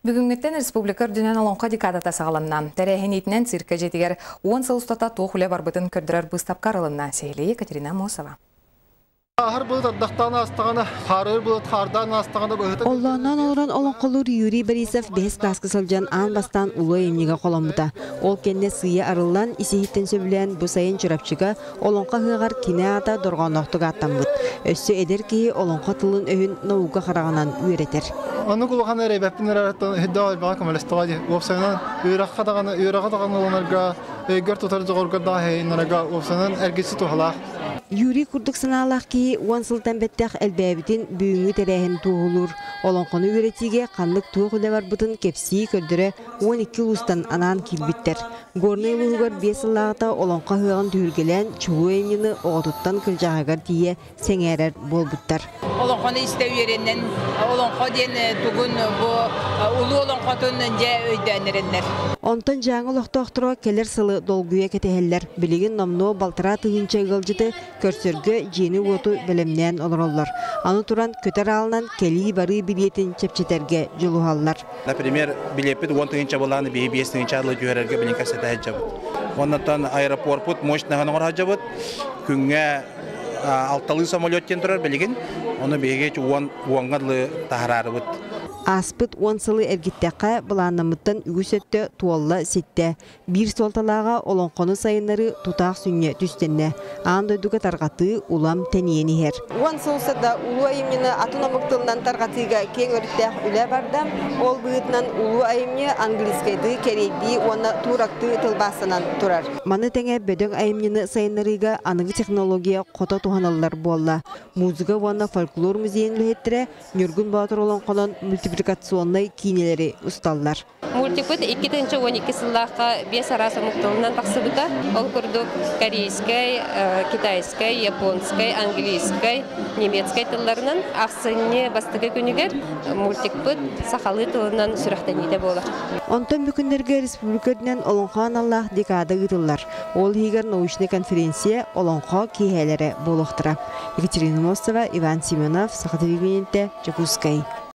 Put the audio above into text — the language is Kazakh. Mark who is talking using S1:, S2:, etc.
S1: Бүгүнгөттен республика үрдүнен олонқа декадата сағаланна. Тәрәхенетінен цирка жетігер 10 сылыстата тоқылы барбытын көрдірер бұстап қарылынна. Сейлі Екатерина Мосова.
S2: Олланан олран олонқолур Юрий Борисов бес класска сылжан ан бастан улы емнеге қоламыда. Ол кенне сыя арылан исехиттен сөбілен бұсайын чырапчыға олонқа хығар кине ата дорғаноқтыға аттан бұд. Өссі едер кейі олонқа тылын өйін науға қарағанан үйретер.
S3: Onu kulağına reybetin reybetin hiddialı bakım elestadi. Opsiyonun üyrakadağın olanlarga gör tutarıcı orga dahi naraga opsiyonun ergisi tuhalaq.
S2: Юрий курдук саналах ки уансылтан беттех элбәбитин бүгүнгү терәһин туğulur. Олонқону үретиге канлык туğулы бар бутын кепси көрдөрө 12 устан анан килбиттер. Горный лугар 5 лагата олонқа хыган түргелен чуйнины оготуттан кылжагар тие сеңерер болбуттар.
S4: Олонқону истеп үйреннен олонқа ден тугун бу улуу олонқотун же өйдөнөрөннөр.
S2: Онтон жаңы лохтоқтыро келер сылы долгуя кетехеллер. Билигин номно балтыра тыгынча гылжыты көрсөргө жени оту белемнен олороллар. Аны туран көтөр алынан кели бары билетин чепчетерге жолугаллар.
S5: Например, билепит 10 тыгынча боланы бии 5 тыгынча алып жүрерге билин касета хаҗабыт. Оннан аэропорт мощнаган хаҗабыт. Күнгө алталы самолеттен турар билигин. Оны беге 10 уаңгалы тахарарыбыт.
S2: Аспыт 10 сылы эргиттәккә буланнамыттан үгүсөттө туолла ситте. Бир солталага олонқоны сайыннары тутак сүнне түстенне. Андойдуга таргаты улам тениенихер. 10 сылсыда улуу айымны атунамыктылдан таргатыга кең өрттәк үлә бардам. Ол быгытнан улуу айымны англискайды, керейди, оны туракты тылбасынан турар. Маны теңе бөдөң айымны сайыннарыга аныгы технология кота туханаллар болла. Музыка ванна фольклор музейин лехеттере Нюргун Батыр олонқонон мультипликационный кинелери усталлар.
S6: Мультипыт 2-12 сыллаққа 5 арасы мұқтылынан тақсыбыта. Ол күрдік корейскай, китайскай, японскай, английскай, немецкай тылларынан ақсыне бастығы күнігер мультипыт сақалы тылынан сүрақтаниде болар.
S2: Онтон бүкіндерге республикадынан олонқан Аллах декада ғытылар. Ол хигар научный конференция олонқа кейхелері болуқтыра. Екатерина Мосова, Иван Семенов, Сақатывигенетте, Чекускай.